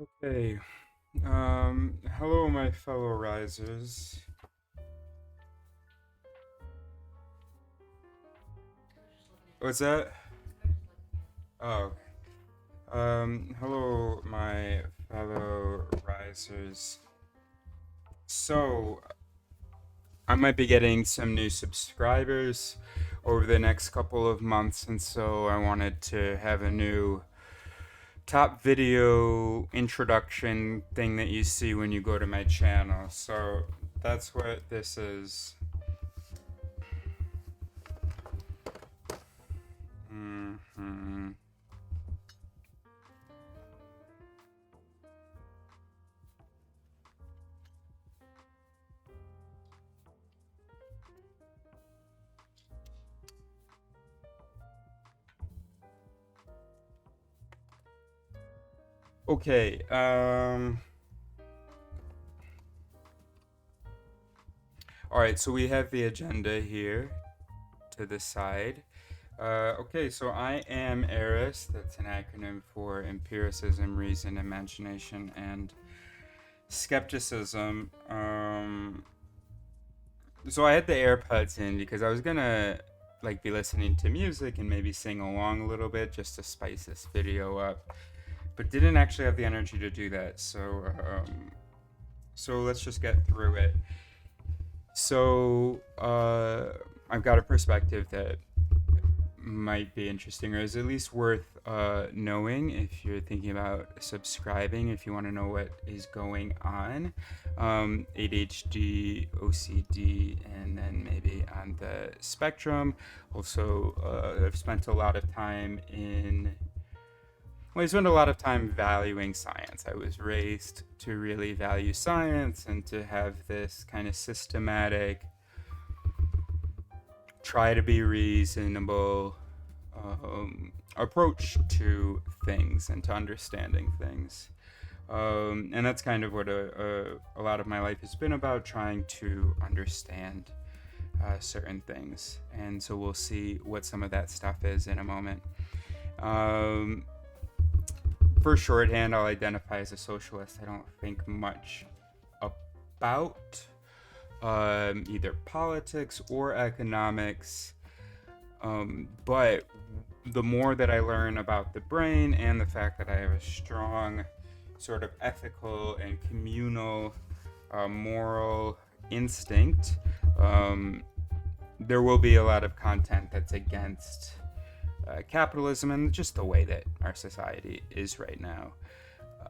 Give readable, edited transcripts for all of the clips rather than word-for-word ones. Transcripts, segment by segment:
Okay. Hello, my fellow risers. What's that? Oh, hello, my fellow risers. So, I might be getting some new subscribers over the next couple of months, and so I wanted to have a new top video introduction thing that you see when you go to my channel. So, that's what this is. Hmm. Okay, all right, so we have the agenda here to the side. Okay, so I am Eris. That's an acronym for empiricism, reason, imagination, and skepticism. So I had the AirPods in because I was gonna like be listening to music and maybe sing along a little bit just to spice this video up, but didn't actually have the energy to do that. So let's just get through it. So I've got a perspective that might be interesting, or is at least worth knowing if you're thinking about subscribing, if you want to know what is going on. ADHD, OCD, and then maybe on the spectrum. Also, I've spent a lot of time in well, I spent a lot of time valuing science. I was raised to really value science and to have this kind of systematic, try to be reasonable approach to things and to understanding things. And that's kind of what a lot of my life has been about, trying to understand certain things. And so we'll see what some of that stuff is in a moment. Um, for shorthand, I'll identify as a socialist. I don't think much about either politics or economics. But the more that I learn about the brain and the fact that I have a strong sort of ethical and communal moral instinct, there will be a lot of content that's against capitalism and just the way that our society is right now.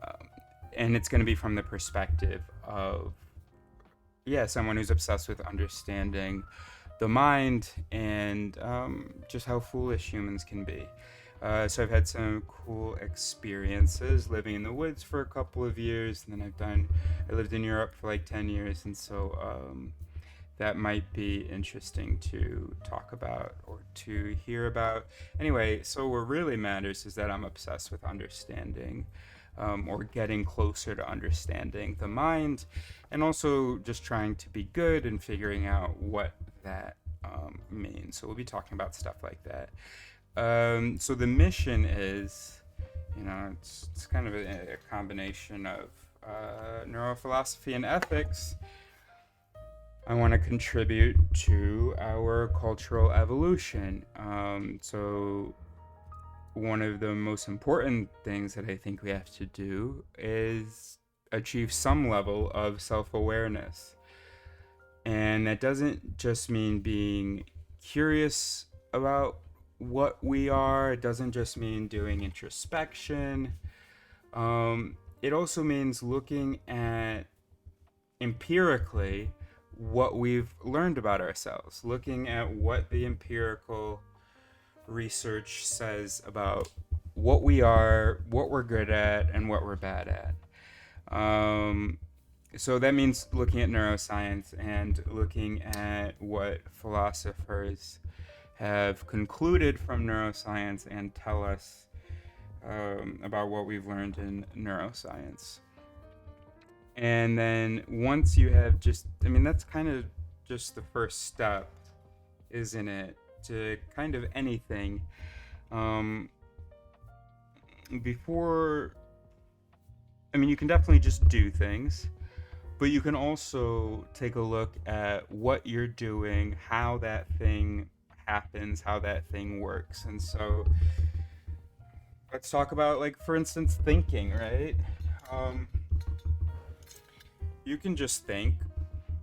Um, and it's going to be from the perspective of, yeah, someone who's obsessed with understanding the mind and just how foolish humans can be. So I've had some cool experiences living in the woods for a couple of years, and then I lived in Europe for like 10 years, and so that might be interesting to talk about or to hear about. Anyway, so what really matters is that I'm obsessed with understanding or getting closer to understanding the mind, and also just trying to be good and figuring out what that means. So we'll be talking about stuff like that. So the mission is, it's kind of a combination of neurophilosophy and ethics. I want to contribute to our cultural evolution. So one of the most important things that I think we have to do is achieve some level of self awareness. And that doesn't just mean being curious about what we are, it doesn't just mean doing introspection. It also means looking at empirically what we've learned about ourselves, looking at what the empirical research says about what we are, what we're good at, and what we're bad at. So that means looking at neuroscience and looking at what philosophers have concluded from neuroscience and tell us about what we've learned in neuroscience. And then once you have that's kind of just the first step, isn't it? To kind of anything. Before mean, you can definitely just do things, but you can also take a look at what you're doing, how that thing happens, how that thing works. And so let's talk about, like, for instance, thinking, right? Um, you can just think,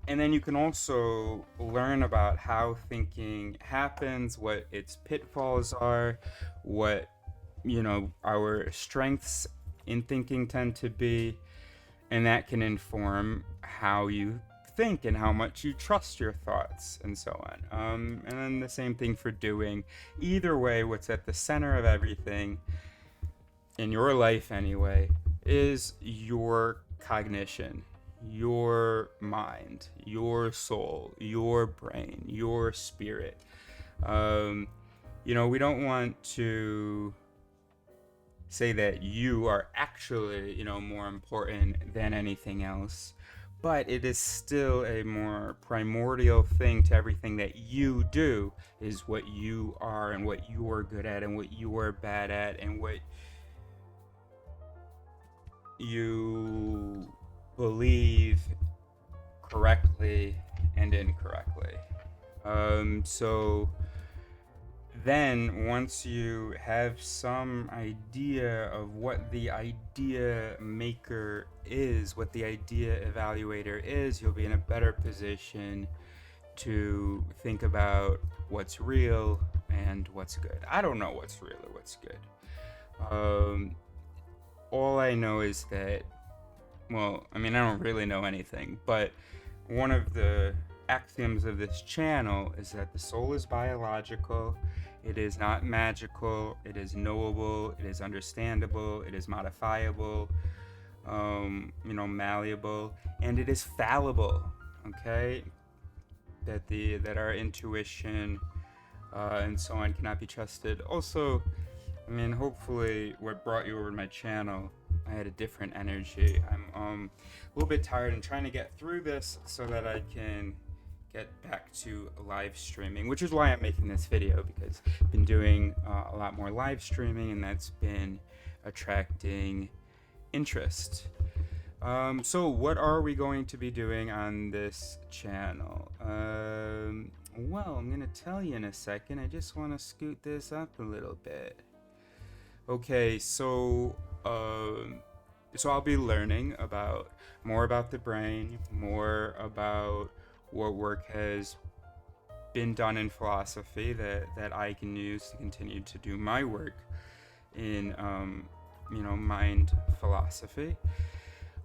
and then you can also learn about how thinking happens, what its pitfalls are, what, our strengths in thinking tend to be, and that can inform how you think and how much you trust your thoughts and so on. And then the same thing for doing. Either way, what's at the center of everything, in your life anyway, is your cognition, your mind, your soul, your brain, your spirit. We don't want to say that you are actually, more important than anything else, but it is still a more primordial thing to everything that you do, is what you are and what you are good at and what you are bad at and what you believe correctly and incorrectly. So then once you have some idea of what the idea maker is, what the idea evaluator is, you'll be in a better position to think about what's real and what's good. I don't know what's real or what's good. All I know is that, I don't really know anything, but one of the axioms of this channel is that the soul is biological, it is not magical, it is knowable, it is understandable, it is modifiable, malleable, and it is fallible, okay? That our intuition and so on cannot be trusted. Also, hopefully what brought you over to my channel, I had a different energy. I'm a little bit tired and trying to get through this so that I can get back to live streaming, which is why I'm making this video, because I've been doing a lot more live streaming and that's been attracting interest. So what are we going to be doing on this channel? I'm gonna tell you in a second. I just want to scoot this up a little bit. Okay, so I'll be learning more about the brain, more about what work has been done in philosophy that I can use to continue to do my work in mind philosophy.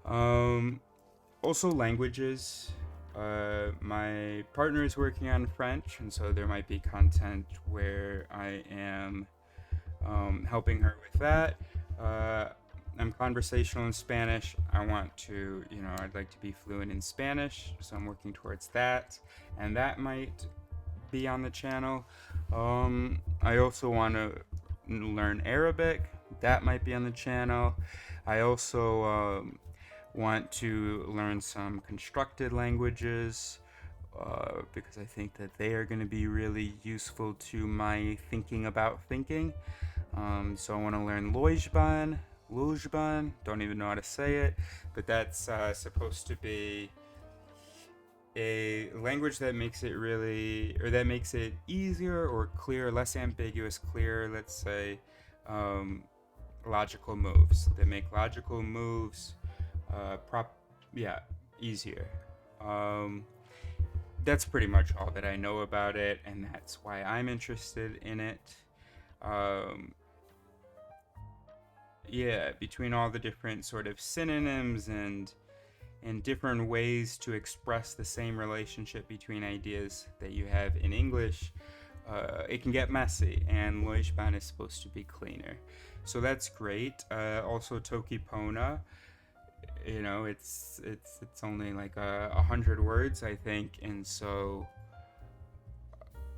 Also languages. My partner is working on French, and so there might be content where I am helping her with that. I'm conversational in Spanish. I want to, I'd like to be fluent in Spanish, so I'm working towards that, and that might be on the channel. I also want to learn Arabic. That might be on the channel. I also want to learn some constructed languages, because I think that they are going to be really useful to my thinking about thinking. So I want to learn Lojban, don't even know how to say it, but that's supposed to be a language that makes it easier or clear, less ambiguous, clear, let's say, logical moves. They make logical moves easier. That's pretty much all that I know about it, and that's why I'm interested in it. Between all the different sort of synonyms and different ways to express the same relationship between ideas that you have in English, it can get messy, and Lojban is supposed to be cleaner. So that's great. Also Tokipona, it's only like 100 words, I think, and so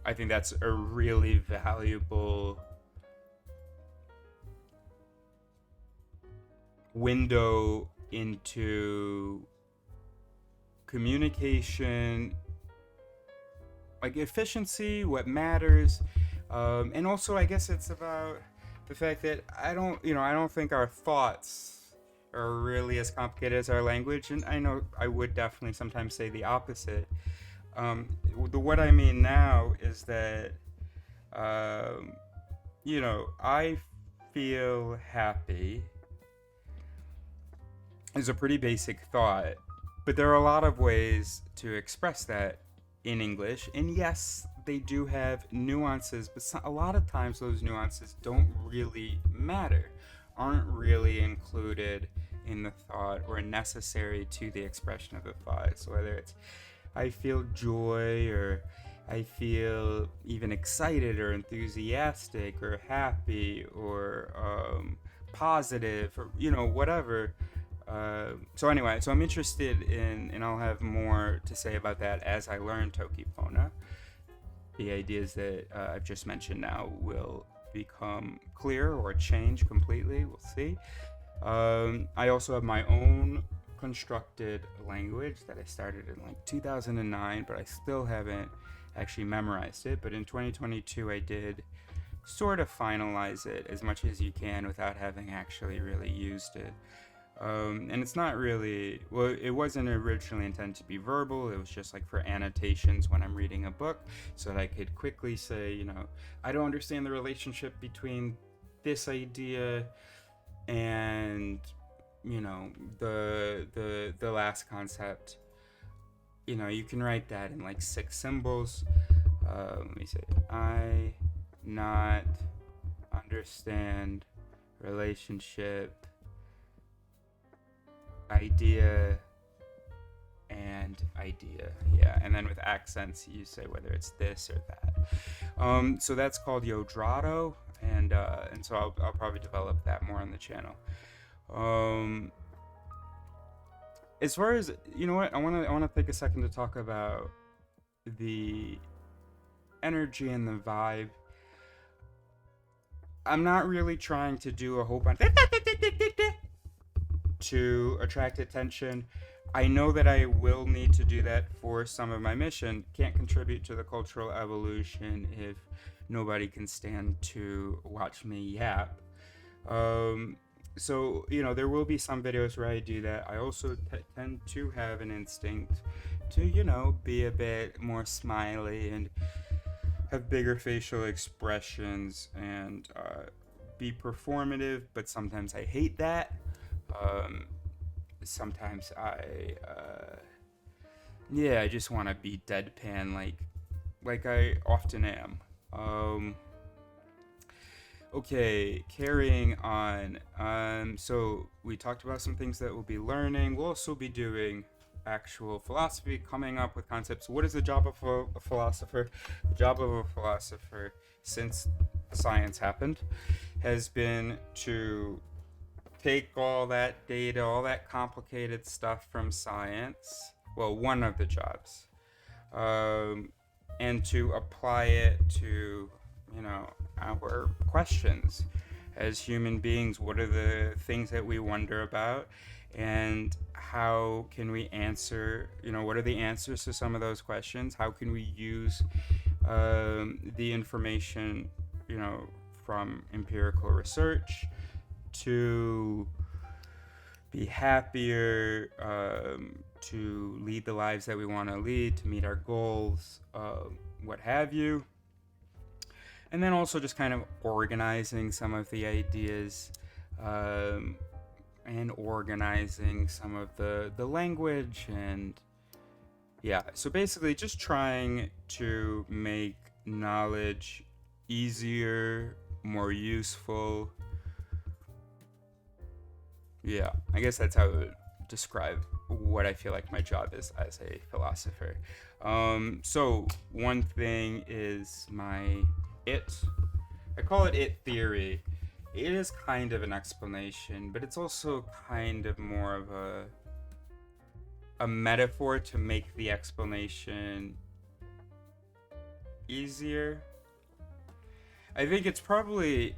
I think that's a really valuable window into communication, like efficiency, what matters, and also I guess it's about the fact that I don't think our thoughts are really as complicated as our language, and I know I would definitely sometimes say the opposite. What I mean now is that, um, I feel happy is a pretty basic thought, but there are a lot of ways to express that in English. And yes, they do have nuances, but a lot of times those nuances don't really matter, aren't really included in the thought or necessary to the expression of the thought. So whether it's I feel joy, or I feel even excited or enthusiastic or happy or positive, or whatever. So anyway, so I'm interested in, and I'll have more to say about that as I learn Tokipona. The ideas that I've just mentioned now will become clear or change completely. We'll see. I also have my own constructed language that I started in like 2009, but I still haven't actually memorized it. But in 2022, I did sort of finalize it as much as you can without having actually really used it. And it's not really, well, it wasn't originally intended to be verbal. It was just like for annotations when I'm reading a book, so that I could quickly say, I don't understand the relationship between this idea and, the last concept. You can write that in like 6 symbols. Let me say, I not understand relationship, idea, and idea. Yeah, and then with accents you say whether it's this or that. So that's called Yodrado, and so I'll probably develop that more on the channel. As far as, what, I want to take a second to talk about the energy and the vibe. I'm not really trying to do a whole bunch to attract attention. I know that I will need to do that for some of my mission. Can't contribute to the cultural evolution if nobody can stand to watch me yap. So, there will be some videos where I do that. I also tend to have an instinct to, be a bit more smiley and have bigger facial expressions and be performative, but sometimes I hate that. Sometimes I just want to be deadpan, like I often am. Okay, carrying on. So we talked about some things that we'll be learning. We'll also be doing actual philosophy, coming up with concepts. What is the job of a philosopher? The job of a philosopher, since science happened, has been to take all that data, all that complicated stuff from science, well, one of the jobs, and to apply it to, our questions as human beings. What are the things that we wonder about, and how can we answer, what are the answers to some of those questions? How can we use the information, from empirical research to be happier, to lead the lives that we want to lead, to meet our goals, what have you. And then also just kind of organizing some of the ideas, and organizing some of the language, and so basically just trying to make knowledge easier, more useful. I guess that's how I would describe what I feel like my job is as a philosopher. So one thing is I call it it theory. It is kind of an explanation, but it's also kind of more of a metaphor to make the explanation easier. I think it's probably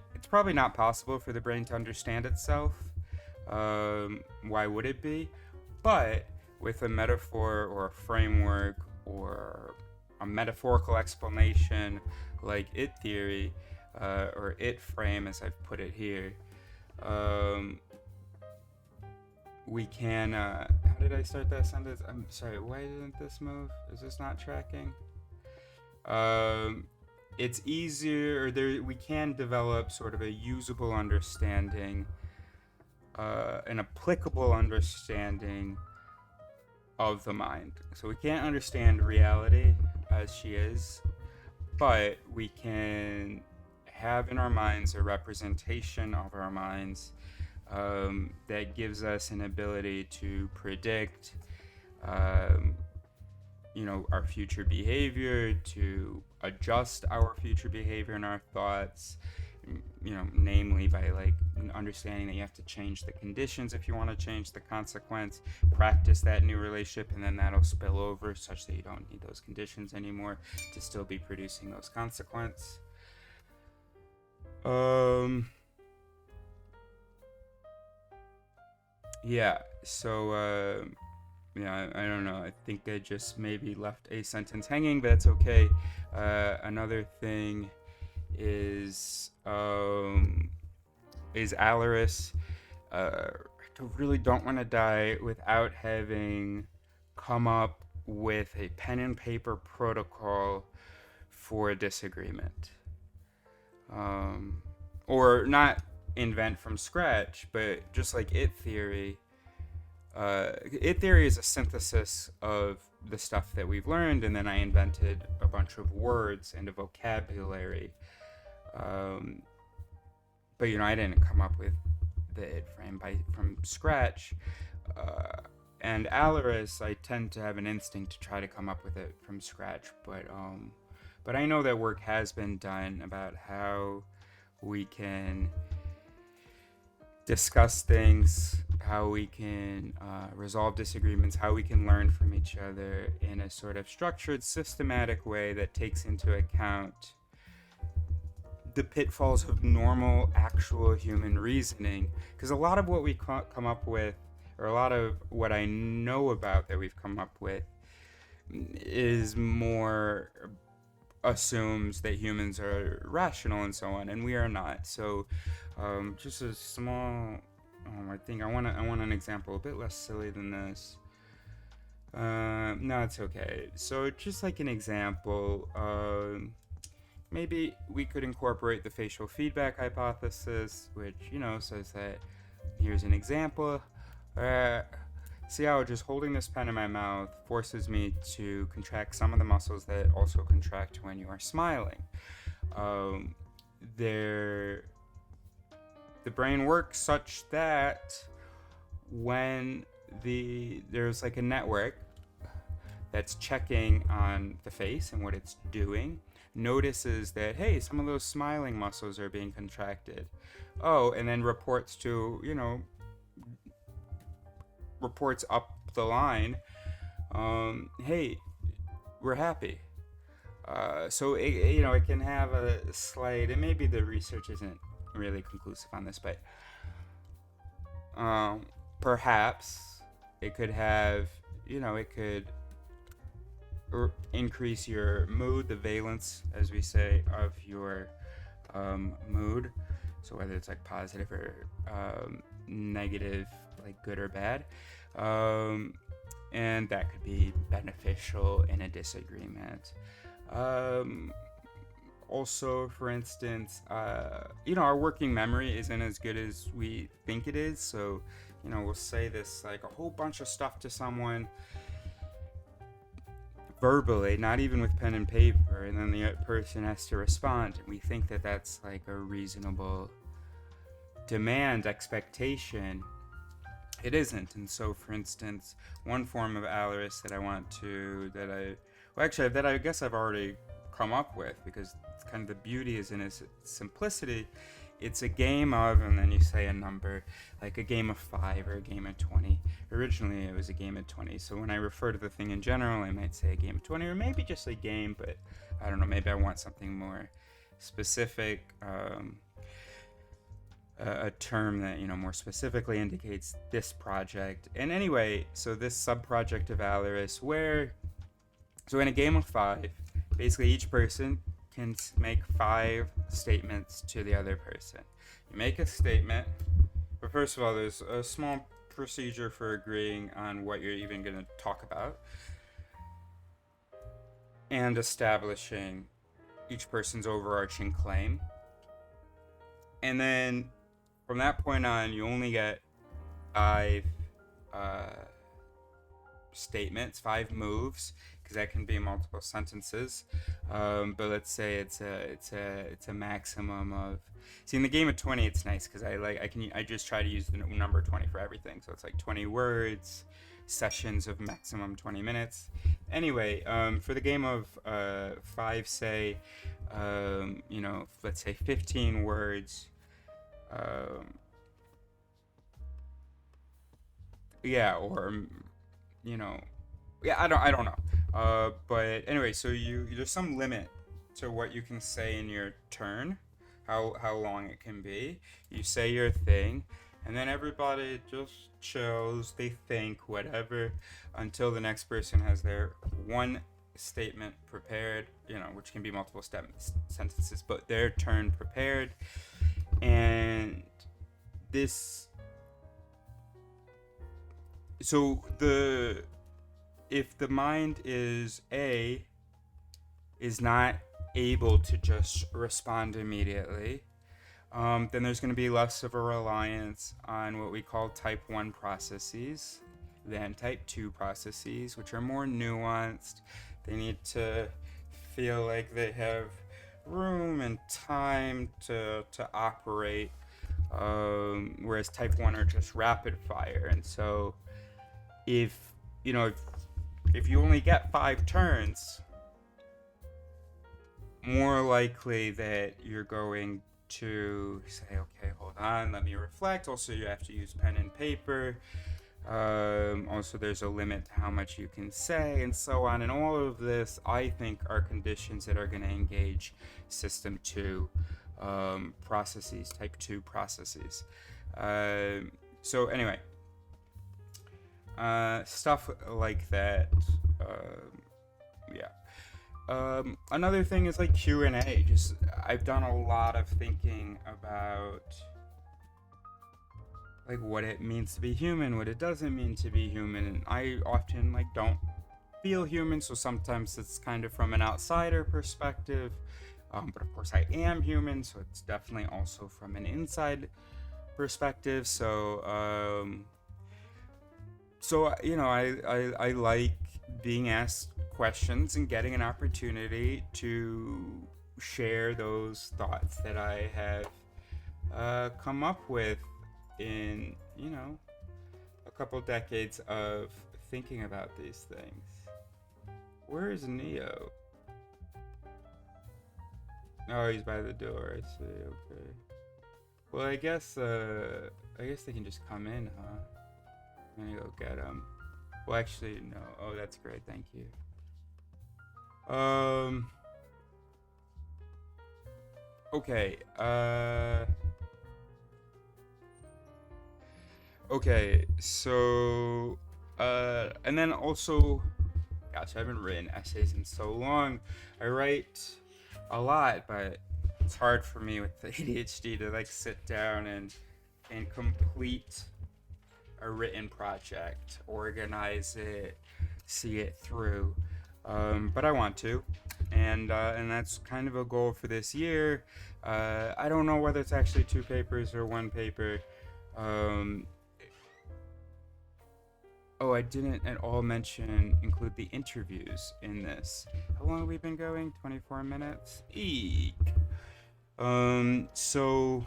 not possible for the brain to understand itself. Why would it be? But with a metaphor or a framework or a metaphorical explanation like it theory, or it frame as I've put it here, we can, how did I start that sentence? I'm sorry, why didn't this move? Is this not tracking? It's easier, or we can develop sort of a usable understanding, an applicable understanding of the mind. So we can't understand reality as she is, but we can have in our minds a representation of our minds that gives us an ability to predict, our future behavior, to adjust our future behavior and our thoughts, namely by like understanding that you have to change the conditions if you want to change the consequence, practice that new relationship, and then that'll spill over such that you don't need those conditions anymore to still be producing those consequences. Yeah, so I don't know. I think I just maybe left a sentence hanging, but that's okay. Another thing is Aleris. I really don't want to die without having come up with a pen and paper protocol for a disagreement. Or not invent from scratch, but just like it theory. It theory is a synthesis of the stuff that we've learned, and then I invented a bunch of words and a vocabulary. But I didn't come up with the it frame from scratch. And Aleris, I tend to have an instinct to try to come up with it from scratch, but I know that work has been done about how we can discuss things, how we can resolve disagreements, how we can learn from each other in a sort of structured, systematic way that takes into account the pitfalls of normal, actual human reasoning. Because a lot of what we come up with, or a lot of what I know about that we've come up with, is more assumes that humans are rational and so on, and we are not. So just a small I think I want an example a bit less silly than this. No, it's okay. So just like an example, maybe we could incorporate the facial feedback hypothesis, which says that here's an example. See how just holding this pen in my mouth forces me to contract some of the muscles that also contract when you are smiling. The brain works such that when there's like a network that's checking on the face and what it's doing, notices that, hey, some of those smiling muscles are being contracted. And then reports up the line, hey, we're happy. So it can have a slight, and maybe the research isn't really conclusive on this, but perhaps it could have, it could increase your mood, the valence, as we say, of your mood. So whether it's like positive or negative, like good or bad, and that could be beneficial in a disagreement. Also, for instance, our working memory isn't as good as we think it is. So, we'll say this like a whole bunch of stuff to someone verbally, not even with pen and paper, and then the person has to respond. And we think that that's like a reasonable demand, expectation. It isn't. And so, for instance, one form of Aleris that I guess I've already come up with, because it's kind of the beauty is in its simplicity. It's a game of, and then you say a number, like a game of 5 or a game of 20. Originally it was a game of 20, so when I refer to the thing in general, I might say a game of 20, or maybe just a game, but I don't know, maybe I want something more specific, a term that more specifically indicates this project. And anyway, so this sub-project of Aleris, so in a game of 5, basically each person can make 5 statements to the other person. You make a statement, but first of all, there's a small procedure for agreeing on what you're even going to talk about, and establishing each person's overarching claim. And then from that point on, you only get 5 statements, 5 moves, because that can be multiple sentences. But let's say it's a maximum of. See, in the game of 20, it's nice because I just try to use the number 20 for everything. So it's like 20 words, sessions of maximum 20 minutes. Anyway, for the game of 5, say, let's say 15 words. Yeah, or I don't know. But anyway, so there's some limit to what you can say in your turn, how long it can be. You say your thing, and then everybody just chills. They think whatever until the next person has their one statement prepared. Which can be multiple sentences, but their turn prepared, and this. So if the mind is not able to just respond immediately, then there's going to be less of a reliance on what we call type 1 processes than type 2 processes, which are more nuanced. They need to feel like they have room and time to operate, whereas type 1 are just rapid fire. And so if you only get 5 turns, more likely that you're going to say, okay, hold on, let me reflect. Also, you have to use pen and paper. Also, there's a limit to how much you can say, and so on. And all of this, I think, are conditions that are going to engage system 2 processes, type 2 processes. So anyway, stuff like that. Another thing is like Q&A. I've done a lot of thinking about like what it means to be human, what it doesn't mean to be human, and I often don't feel human, so sometimes it's kind of from an outsider perspective, but of course I am human, so it's definitely also from an inside perspective. So I like being asked questions and getting an opportunity to share those thoughts that I have come up with in a couple decades of thinking about these things. Where is Neo? Oh, he's by the door. I see. Okay. Well, I guess they can just come in, huh? I'm gonna go get him. Well, actually, no. Oh, that's great. Thank you. Okay. Okay. So, and then also, gosh, I haven't written essays in so long. I write a lot, but it's hard for me with the ADHD to sit down and complete a written project, organize it, see it through. But I want to, and that's kind of a goal for this year. I don't know whether it's actually 2 papers or 1 paper. I didn't at all include the interviews in this. How long have we been going? 24 minutes? Eek. So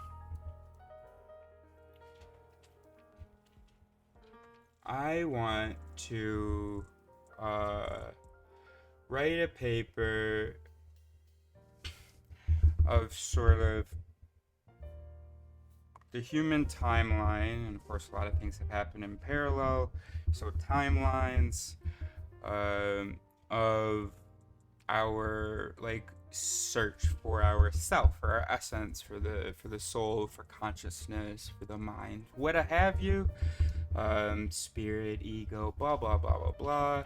I want to write a paper of sort of the human timeline, and of course a lot of things have happened in parallel, so timelines of our search for our self, for our essence, for the soul, for consciousness, for the mind, what have you, spirit, ego, blah blah blah blah blah,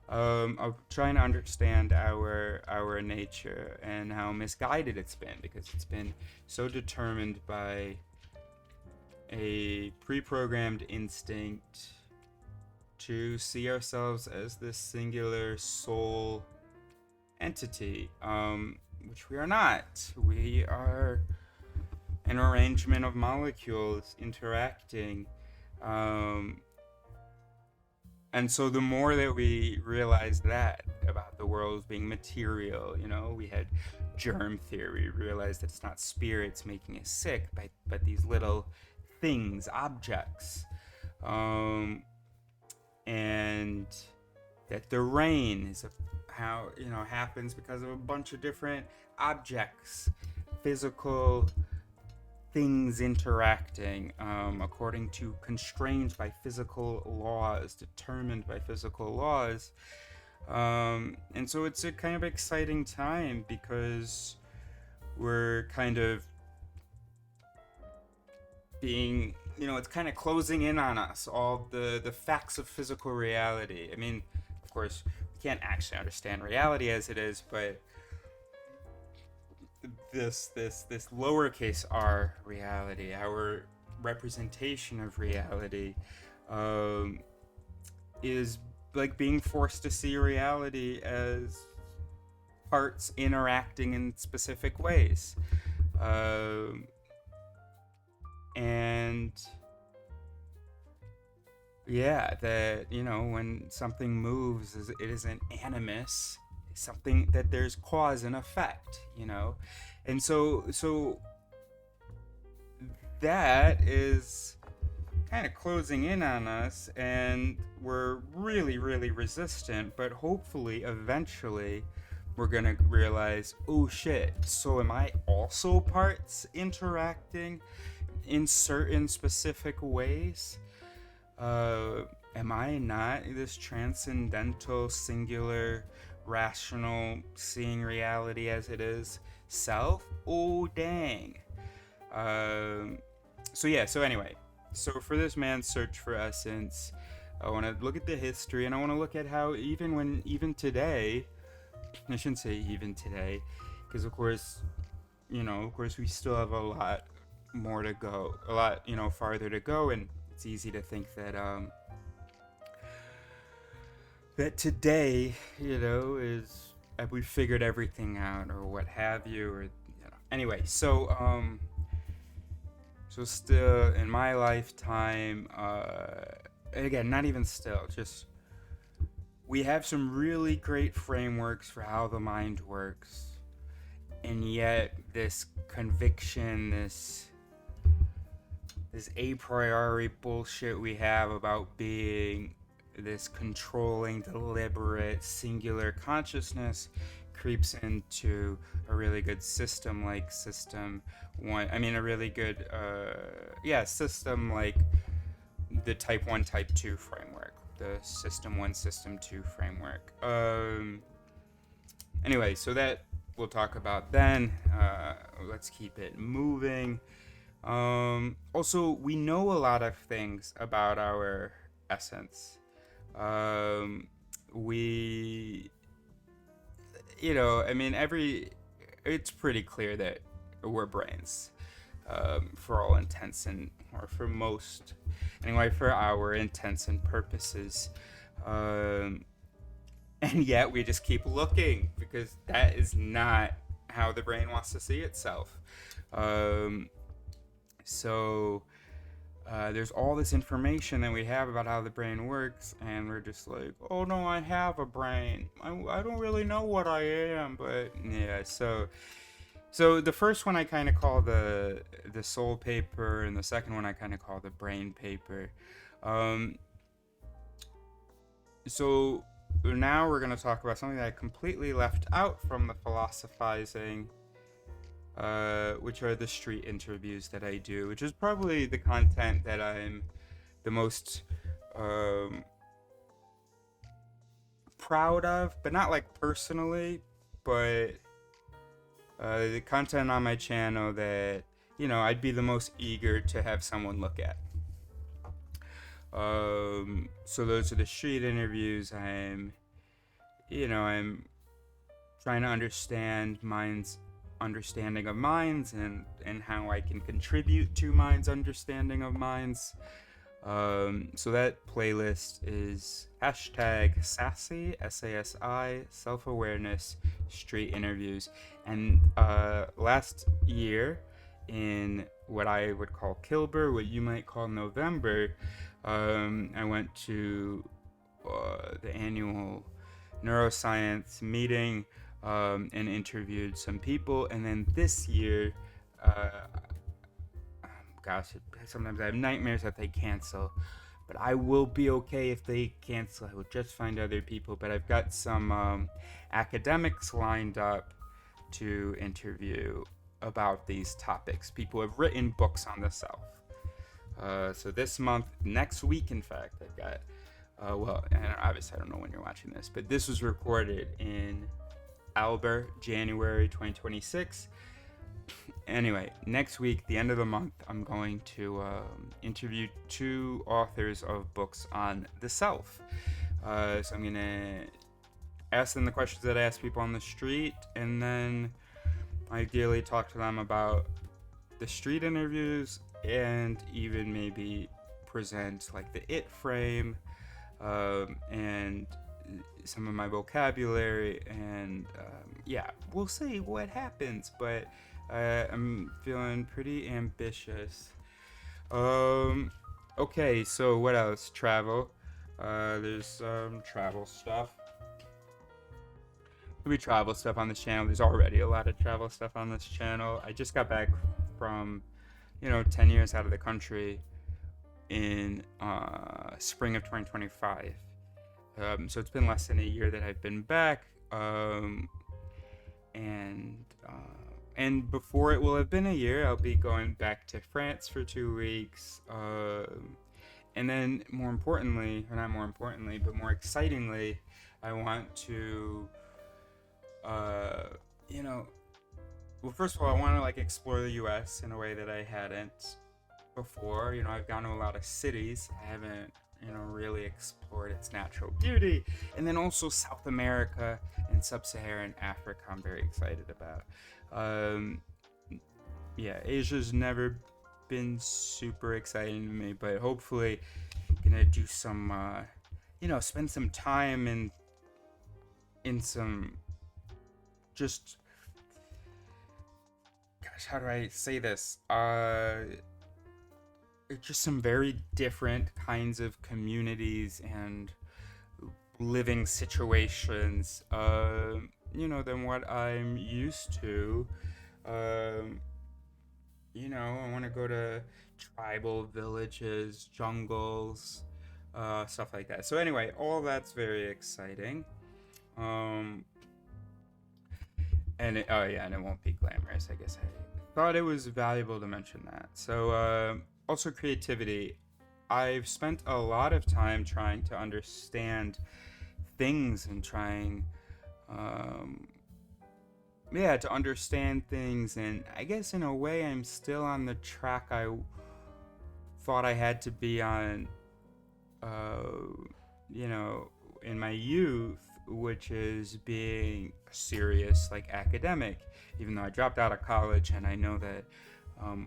of trying to understand our nature and how misguided it's been, because it's been so determined by a pre-programmed instinct to see ourselves as this singular soul entity, which we are not. We are an arrangement of molecules interacting. And so the more that we realize that about the world being material, we had germ theory, realized that it's not spirits making us sick, but these little things, objects. And that the rain is how happens because of a bunch of different objects, physical things interacting according to constrained by physical laws, determined by physical laws. And so it's a kind of exciting time because we're kind of being, it's kind of closing in on us, all the facts of physical reality. I mean, of course, we can't actually understand reality as it is, but this lowercase r reality, our representation of reality, is like being forced to see reality as parts interacting in specific ways. And yeah, that when something moves, it isn't animus, it's something that there's cause and effect, and so that is kind of closing in on us, and we're really, really resistant, but hopefully eventually we're gonna realize, oh shit, so am I also parts interacting in certain specific ways? Am I not this transcendental, singular, rational, seeing reality as it is self? Oh dang. So anyway, so for this man's search for essence, I want to look at the history, and I want to look at how even today, I shouldn't say even today, because of course we still have a lot more to go, a lot farther to go, and it's easy to think that that today is we figured everything out or what have you, or anyway, so still in my lifetime, again, not even still, just we have some really great frameworks for how the mind works, and yet this conviction, this a priori bullshit we have about being this controlling, deliberate, singular consciousness creeps into a really good system like System 1. I mean, a really good, system like the Type 1, Type 2 framework, the System 1, System 2 framework. Anyway, so that we'll talk about then. Let's keep it moving. Also, we know a lot of things about our essence. It's pretty clear that we're brains, for all intents or for most, anyway, for our intents and purposes. And yet we just keep looking, because that is not how the brain wants to see itself. So there's all this information that we have about how the brain works, and we're just like, oh no, I have a brain. I don't really know what I am, but yeah. So the first one I kind of call the soul paper, and the second one I kind of call the brain paper. So now we're going to talk about something that I completely left out from the philosophizing, which are the street interviews that I do, which is probably the content that I'm the most proud of, but not like personally, but the content on my channel that I'd be the most eager to have someone look at. So those are the street interviews. I'm trying to understand minds understanding of minds and how I can contribute to minds' understanding of minds. So that playlist is hashtag SASI, SASI, self-awareness, street interviews. And last year, in what I would call Kilber, what you might call November, I went to the annual neuroscience meeting and interviewed some people. And then this year, gosh, sometimes I have nightmares that they cancel, but I will be okay if they cancel. I will just find other people. But I've got some academics lined up to interview about these topics. People have written books on the self. So this month, next week, in fact, I've got, and obviously I don't know when you're watching this, but this was recorded in January 2026. Anyway, next week, the end of the month, I'm going to interview 2 authors of books on the self. So I'm going to ask them the questions that I ask people on the street, and then ideally talk to them about the street interviews, and even maybe present like the it frame and some of my vocabulary, and yeah, we'll see what happens, but I'm feeling pretty ambitious. Okay, so what else? Travel. There's some travel stuff. There'll be travel stuff on this channel. There's already a lot of travel stuff on this channel. I just got back from 10 years out of the country in spring of 2025. So it's been less than a year that I've been back, and before it will have been a year, I'll be going back to France for 2 weeks, and then more importantly, or not more importantly, but more excitingly, I want to, well, first of all, I want to like explore the U.S. in a way that I hadn't before. I've gone to a lot of cities. I haven't, really explored its natural beauty. And then also South America and Sub-Saharan Africa, I'm very excited about. Yeah, Asia's never been super exciting to me, but hopefully gonna do some, spend some time in some just, gosh, how do I say this? Just some very different kinds of communities and living situations, than what I'm used to. I want to go to tribal villages, jungles, stuff like that. So anyway, all that's very exciting. And it won't be glamorous. I guess I thought it was valuable to mention that. So, also creativity. I've spent a lot of time trying to understand things and trying, to understand things. And I guess in a way, I'm still on the track I thought I had to be on, in my youth, which is being serious, like academic, even though I dropped out of college and I know that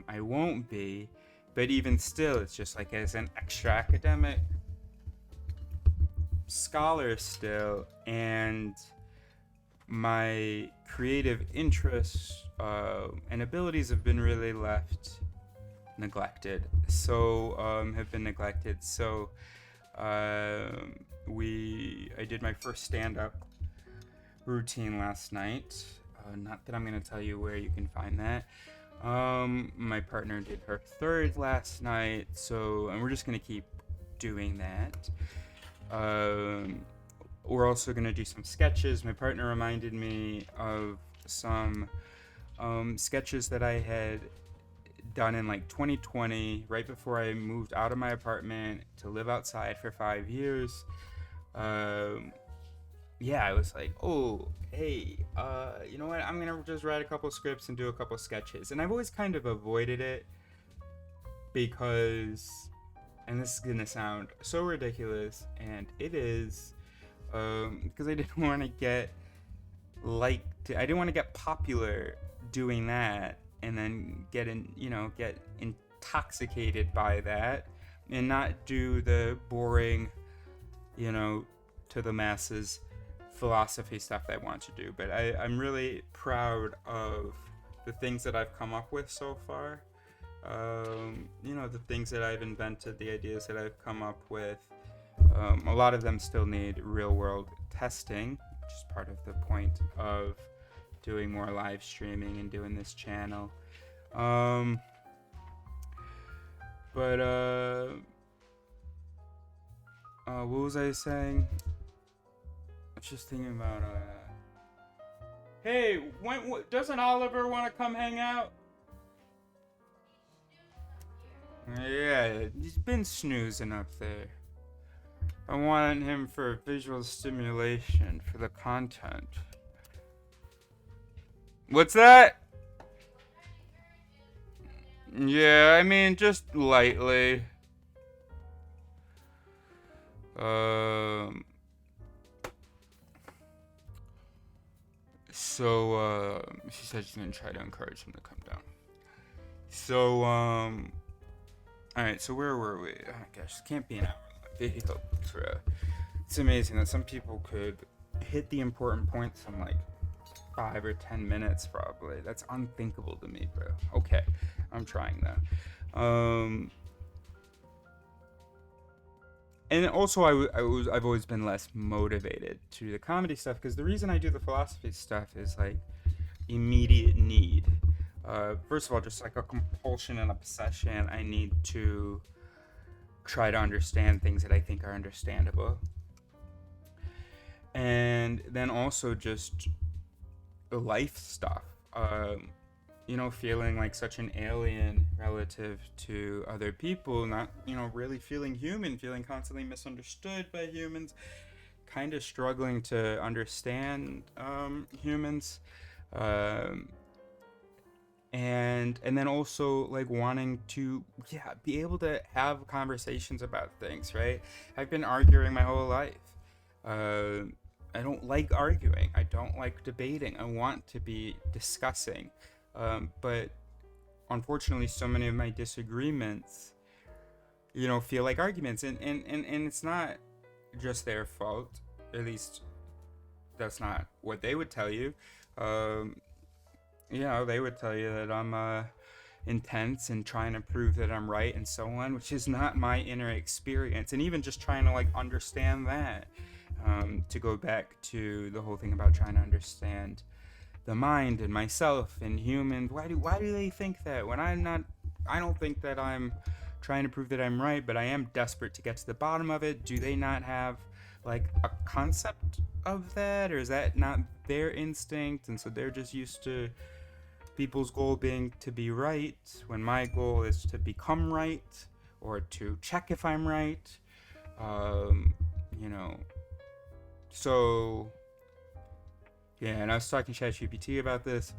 I won't be. But even still, it's just like as an extra academic scholar still, and my creative interests and abilities have been really neglected. So I did my first stand-up routine last night. Not that I'm going to tell you where you can find that. My partner did her third last night, and we're just going to keep doing that. We're also going to do some sketches. My partner reminded me of some sketches that I had done in like 2020, right before I moved out of my apartment to live outside for 5 years. I was like, oh, hey, you know what? I'm going to just write a couple scripts and do a couple sketches. And I've always kind of avoided it because, and this is going to sound so ridiculous, and it is, because I didn't want to get popular doing that and then get intoxicated by that and not do the boring, to the masses philosophy stuff that I want to do. But I'm really proud of the things that I've come up with so far. The things that I've invented, the ideas that I've come up with. A lot of them still need real world testing, which is part of the point of doing more live streaming and doing this channel. What was I saying? I was just thinking about hey, doesn't Oliver want to come hang out? Yeah, he's been snoozing up there. I wanted him for visual stimulation for the content. What's that? Yeah, I mean, just lightly. She said she's gonna try to encourage him to come down. Alright, so where were we? Oh gosh, it can't be an hour video. It's amazing that some people could hit the important points in like 5 or 10 minutes probably. That's unthinkable to me, bro. Okay, I'm trying though. And also, I've always been less motivated to do the comedy stuff because the reason I do the philosophy stuff is like immediate need. First of all, just like a compulsion and obsession. I need to try to understand things that I think are understandable. And then also just life stuff. Feeling like such an alien relative to other people, not, really feeling human, feeling constantly misunderstood by humans, kind of struggling to understand humans, and then also like wanting to be able to have conversations about things, right? I've been arguing my whole life. I don't like arguing. I don't like debating. I want to be discussing. But unfortunately, so many of my disagreements, feel like arguments, and it's not just their fault. At least that's not what they would tell you. They would tell you that I'm intense and trying to prove that I'm right and so on, which is not my inner experience. And even just trying to like understand that, to go back to the whole thing about trying to understand the mind and myself and humans. Why do they think that when I'm not? I don't think that I'm trying to prove that I'm right, but I am desperate to get to the bottom of it. Do they not have like a concept of that, or is that not their instinct, and so they're just used to people's goal being to be right when my goal is to become right or to check if I'm right? So yeah, and I was talking to ChatGPT about this,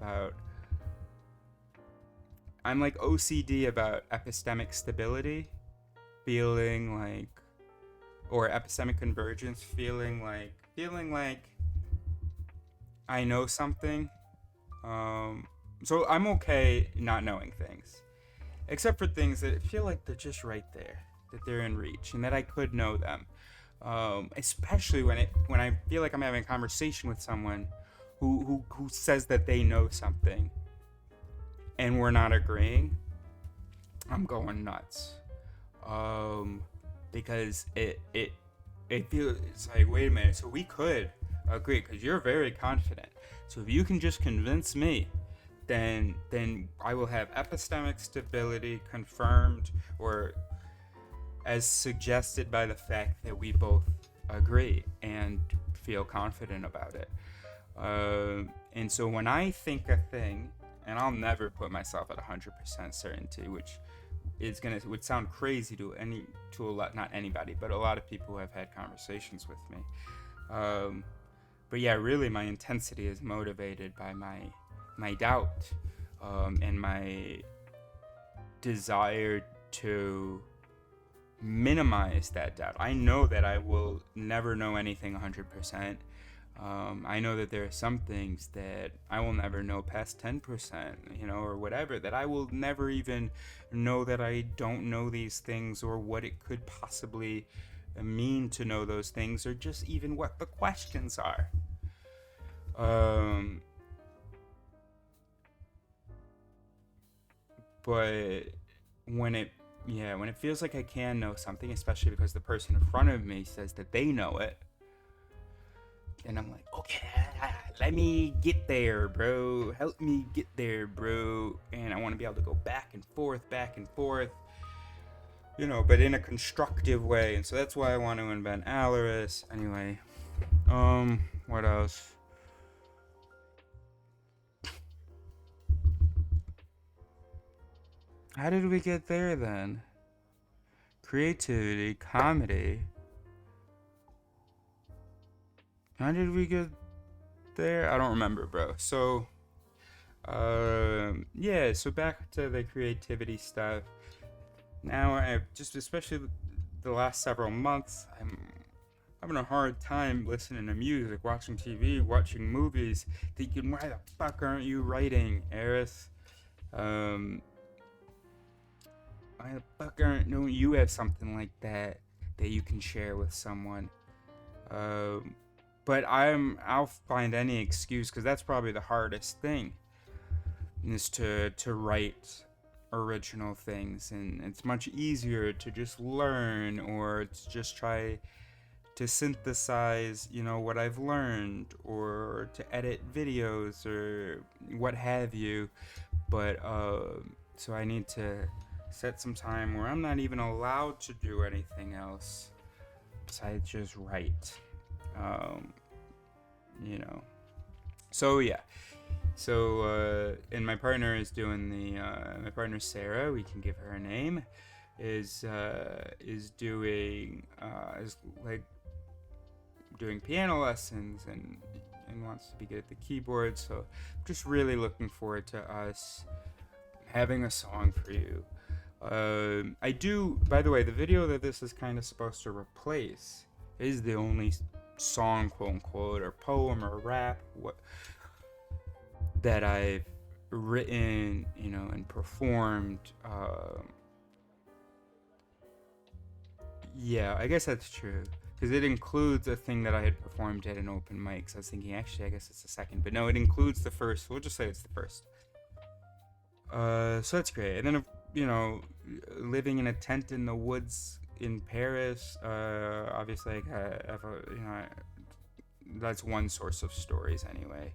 I'm like OCD about epistemic stability, feeling like, or epistemic convergence, feeling like I know something. So I'm okay not knowing things, except for things that feel like they're just right there, that they're in reach, and that I could know them. Especially when I feel like I'm having a conversation with someone who says that they know something and we're not agreeing. I'm going nuts, because it feels, it's like, wait a minute, so we could agree because you're very confident, so if you can just convince me, then I will have epistemic stability confirmed, or as suggested by the fact that we both agree and feel confident about it. And so when I think a thing, and I'll never put myself at 100% certainty, which would sound crazy to not anybody, but a lot of people who have had conversations with me. But yeah, really my intensity is motivated by my doubt, and my desire to minimize that doubt. I know that I will never know anything 100%. I know that there are some things that I will never know past 10%, or whatever, that I will never even know that I don't know these things, or what it could possibly mean to know those things, or just even what the questions are. But when it feels like I can know something, especially because the person in front of me says that they know it, and I'm like, okay, let me get there, bro. Help me get there, bro. And I want to be able to go back and forth, but in a constructive way. And so that's why I want to invent Aleris. Anyway, what else? How did we get there then? Creativity, comedy. How did we get there? I don't remember, bro. So, so back to the creativity stuff. Now, especially the last several months, I'm having a hard time listening to music, watching TV, watching movies, thinking, why the fuck aren't you writing, Eris? Why the fuck don't you have something like that you can share with someone? But I'll find any excuse, because that's probably the hardest thing, is to write original things, and it's much easier to just learn, or to just try to synthesize, what I've learned, or to edit videos, or what have you. But so I need to set some time where I'm not even allowed to do anything else besides just write. So and my partner is doing my partner Sarah, we can give her a name, is doing piano lessons, and wants to be good at the keyboard. So I'm just really looking forward to us having a song for you. I do, by the way, the video that this is kind of supposed to replace is the only song, quote unquote, or poem or rap that I've written, and performed. I guess that's true, because it includes a thing that I had performed at an open mic. So I was thinking, actually, I guess it's the second, but no, it includes the first. We'll just say it's the first. So that's great. And then, living in a tent in the woods in Paris, obviously that's one source of stories anyway.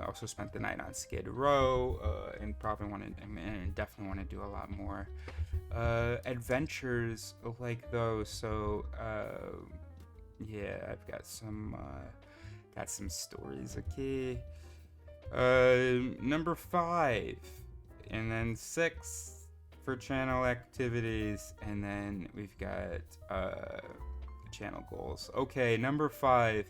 Also spent the night on Skid Row, and definitely want to do a lot more adventures like those. So I've got some stories. Okay. Number 5, and then 6 for channel activities, and then we've got channel goals. Okay, number 5,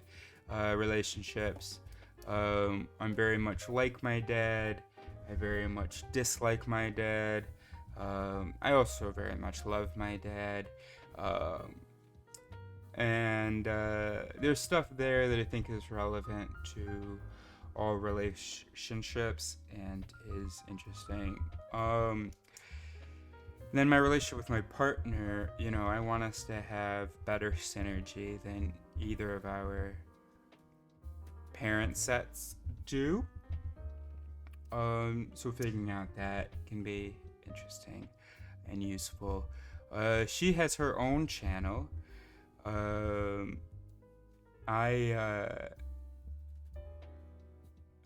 relationships. I'm very much like my dad. I very much dislike my dad. I also very much love my dad. And there's stuff there that I think is relevant to all relationships and is interesting. Then my relationship with my partner, I want us to have better synergy than either of our parent sets do. So figuring out that can be interesting and useful. She has her own channel. I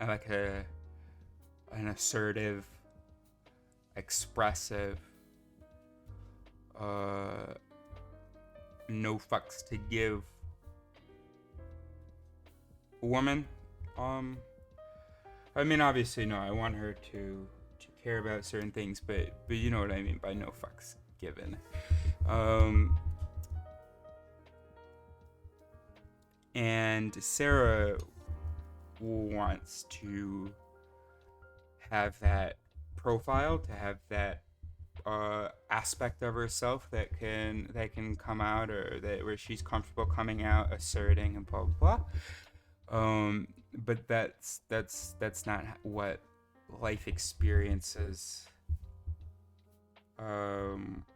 like an assertive, expressive, no fucks to give woman. Obviously, no, I want her to care about certain things, but you know what I mean by no fucks given. And Sarah wants to have that profile, to have that aspect of herself that can come out, or that where she's comfortable coming out, asserting, and blah blah blah. But that's not what life experiences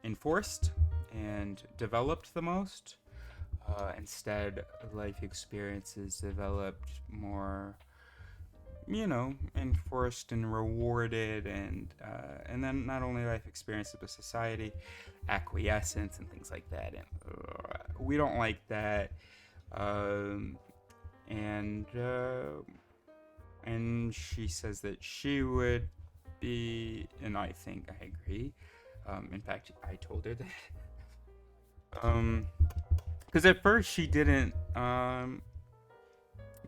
enforced and developed the most. Instead, life experiences developed more, enforced and rewarded, and then not only life experiences but society, acquiescence and things like that. And we don't like that. Um, and she says that she would be, and I think I agree. In fact, I told her that. Because at first she didn't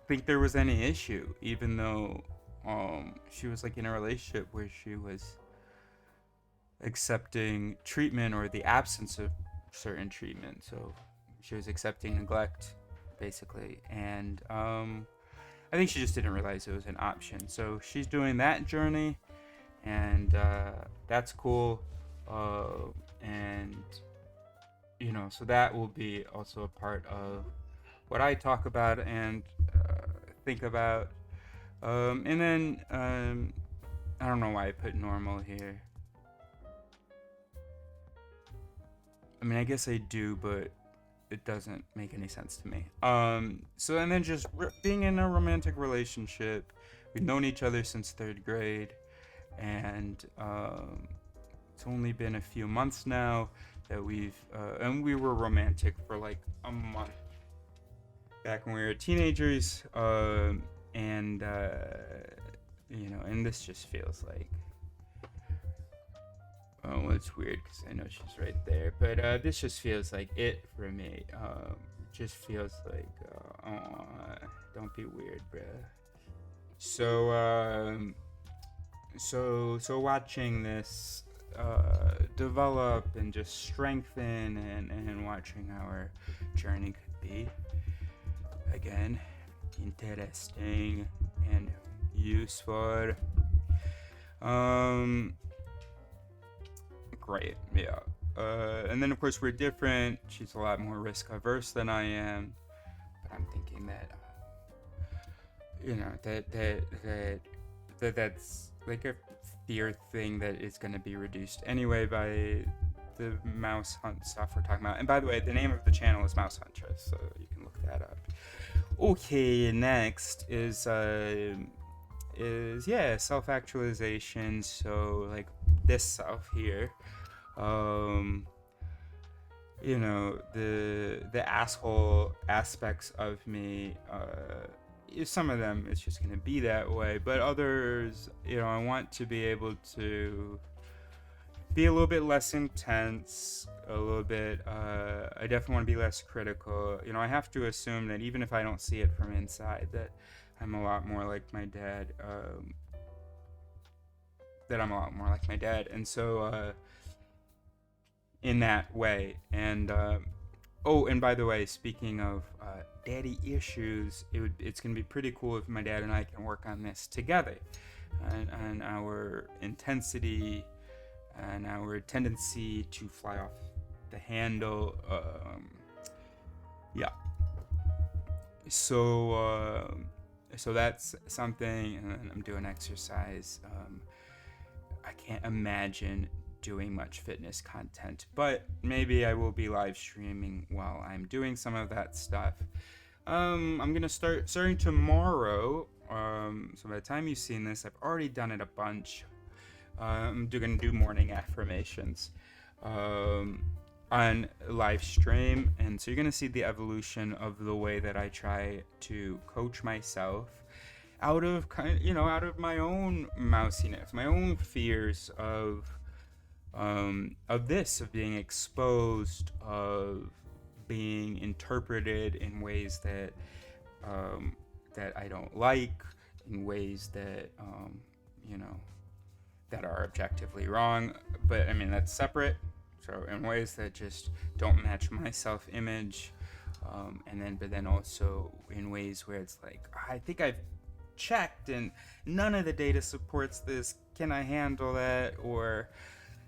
think there was any issue, even though she was like in a relationship where she was accepting treatment or the absence of certain treatment. So she was accepting neglect, basically, and I think she just didn't realize it was an option. So she's doing that journey, and that's cool. And so that will be also a part of what I talk about and think about. And then I don't know why I put normal here. I mean, I guess I do, but it doesn't make any sense to me. So and then just being in a romantic relationship. We've known each other since 3rd grade, and it's only been a few months now that and we were romantic for like a month back when we were teenagers, and this just feels like, oh, it's weird because I know she's right there, but this just feels like it for me. Just feels like, don't be weird, bruh. So watching this develop and just strengthen, and watching how our journey could be, again, interesting and useful. Great, yeah. And then of course we're different. She's a lot more risk averse than I am, but I'm thinking that that's like a fear thing that is going to be reduced anyway by the mouse hunt stuff we're talking about. And by the way, the name of the channel is Mouse Huntress, so you can look that up. Okay, next is self-actualization. So like this self here, the asshole aspects of me, some of them it's just going to be that way, but others, I want to be able to be a little bit less intense, a little bit, I definitely want to be less critical. I have to assume that even if I don't see it from inside, that I'm a lot more like my dad, and so in that way. And and by the way, speaking of daddy issues, it's gonna be pretty cool if my dad and I can work on this together, and our intensity and our tendency to fly off the handle. So that's something, and then I'm doing exercise. I can't imagine doing much fitness content, but maybe I will be live streaming while I'm doing some of that stuff. I'm gonna starting tomorrow. So by the time you've seen this, I've already done it a bunch. I'm gonna do morning affirmations on live stream, and so you're gonna see the evolution of the way that I try to coach myself out of my own mousiness, my own fears of being exposed, of being interpreted in ways that I don't like, in ways that that are objectively wrong, but I mean that's separate. So in ways that just don't match my self-image, but then also in ways where it's like, I think I've checked and none of the data supports this. Can I handle that? Or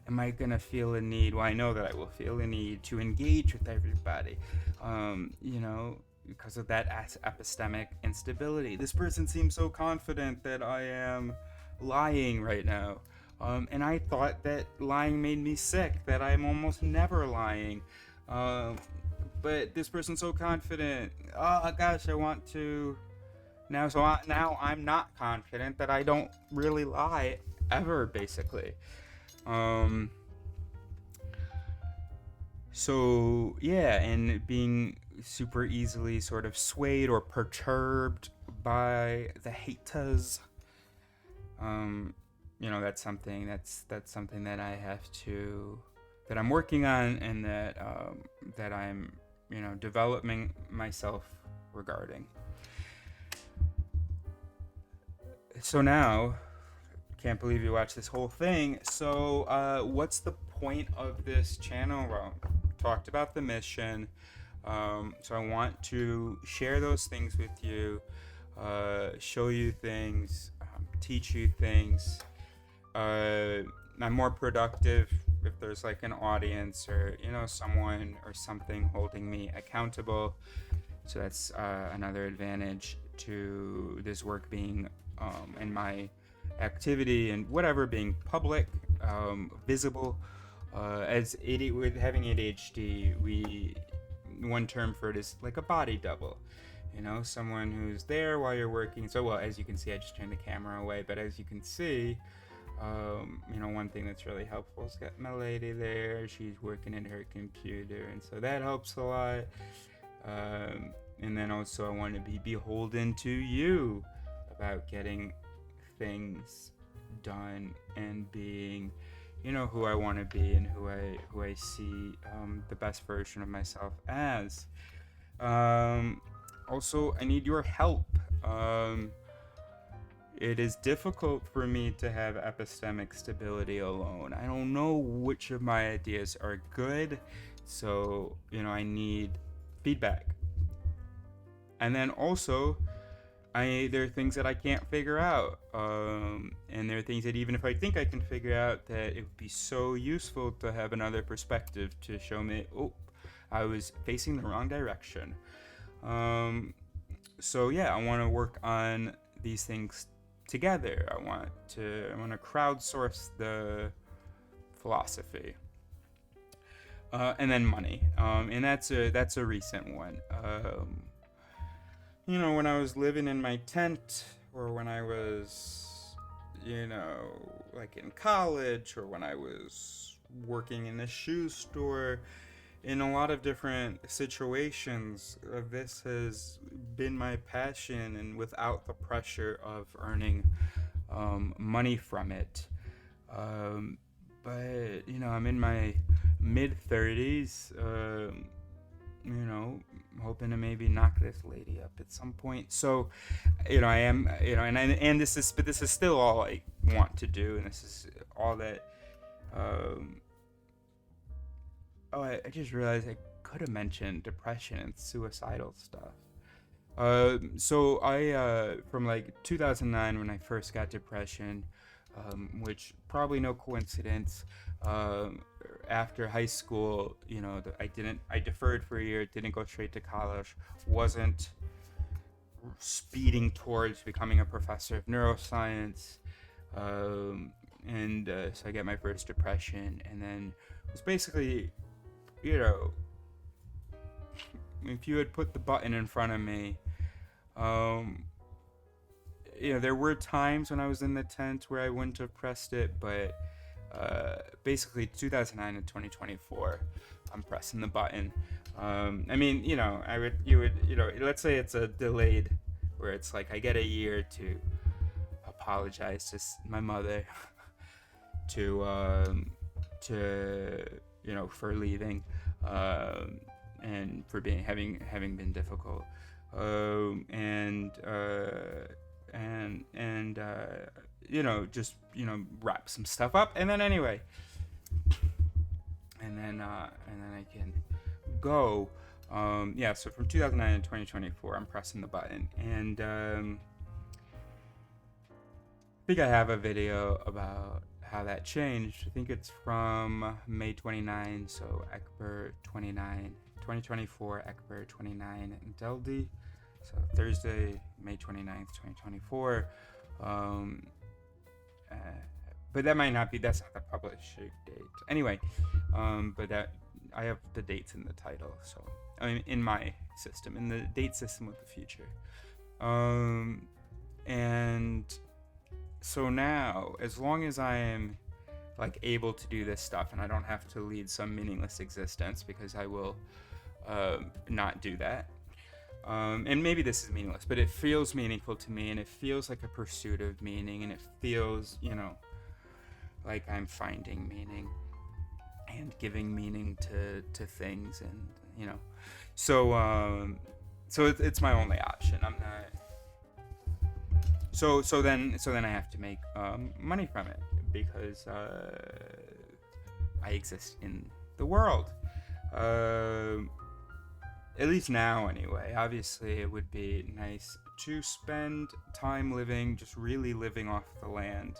am I gonna feel a need? Well, I know that I will feel a need to engage with everybody. because of that epistemic instability. This person seems so confident that I am lying right now. And I thought that lying made me sick, that I'm almost never lying. But this person's so confident. Oh gosh, I want to now. Now I'm not confident that I don't really lie ever, basically. So yeah, and being super easily sort of swayed or perturbed by the haters. That's something that I have to, that I'm working on, and that I'm developing myself regarding. So now, can't believe you watched this whole thing. So what's the point of this channel? Well, talked about the mission. So I want to share those things with you, show you things, teach you things. I'm more productive if there's like an audience or someone or something holding me accountable. So that's another advantage to this work being and my activity and whatever being public, visible. With having ADHD, one term for it is like a body double. Someone who's there while you're working. So, well, as you can see, I just turned the camera away, but as you can see, one thing that's really helpful is got my lady there. She's working at her computer, and so that helps a lot. And then also I want to be beholden to you about getting things done and being who I want to be and who I see the best version of myself as. Also, I need your help. It is difficult for me to have epistemic stability alone. I don't know which of my ideas are good, so I need feedback. And then also, there are things that I can't figure out, and there are things that even if I think I can figure out, that it would be so useful to have another perspective to show me, oh, I was facing the wrong direction. So yeah, I want to work on these things together. I want to crowdsource the philosophy, and then money, and that's a recent one. When I was living in my tent, or when I was, like in college, or when I was working in a shoe store, in a lot of different situations, this has been my passion, and without the pressure of earning money from it. But, I'm in my mid-30s, hoping to maybe knock this lady up at some point. So, I am, and this is still all I want to do, and this is all that. I just realized I could have mentioned depression and suicidal stuff. So I, from like 2009 when I first got depression, which probably no coincidence. After high school, I deferred for a year, didn't go straight to college, wasn't speeding towards becoming a professor of neuroscience, and so I got my first depression, and then it was basically, if you had put the button in front of me, there were times when I was in the tent where I wouldn't have pressed it, but basically 2009 and 2024, I'm pressing the button. Let's say it's a delayed, where it's like I get a year to apologize to my mother, for leaving, and for having been difficult, just wrap some stuff up, and then anyway, and then I can go. So from 2009 to 2024, I'm pressing the button, and I think I have a video about how that changed. I think it's from May 29, so Ekber 29, 2024, Ekber 29 in Deldi. So Thursday, May 29th, 2024. But that might not be, that's not the publishing date. Anyway, but that, I have the dates in the title, so, I mean, in my system, in the date system of the future. And so now, as long as I am like able to do this stuff and I don't have to lead some meaningless existence, because I will not do that. And maybe this is meaningless, but it feels meaningful to me, and it feels like a pursuit of meaning, and it feels, you know, like I'm finding meaning and giving meaning to things, and, you know, so it's my only option. I'm not. So then I have to make money from it, because I exist in the world. At least now, anyway. Obviously, it would be nice to spend time living, just really living off the land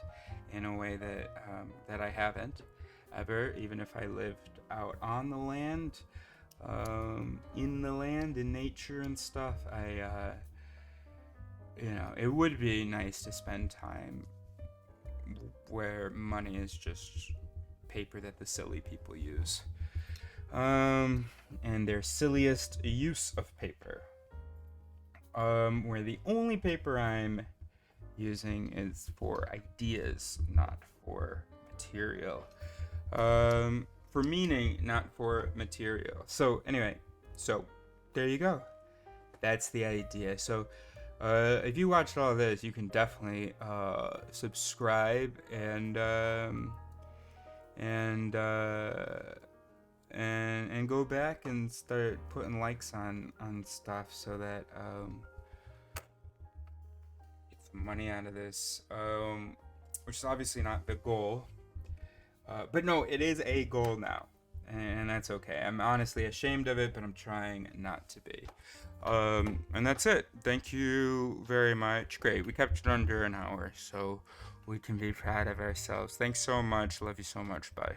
in a way that I haven't ever, even if I lived out on the land, in the land, in nature and stuff. You know, it would be nice to spend time where money is just paper that the silly people use. And their silliest use of paper. Where the only paper I'm using is for ideas, not for material. For meaning, not for material. So anyway, so there you go. That's the idea. So if you watched all of this, you can definitely subscribe and go back and start putting likes on stuff, so that get some money out of this, which is obviously not the goal, but no, it is a goal now, and that's okay. I'm honestly ashamed of it, but I'm trying not to be. And that's it. Thank you very much. Great, we kept it under an hour, so we can be proud of ourselves. Thanks so much. Love you so much. Bye.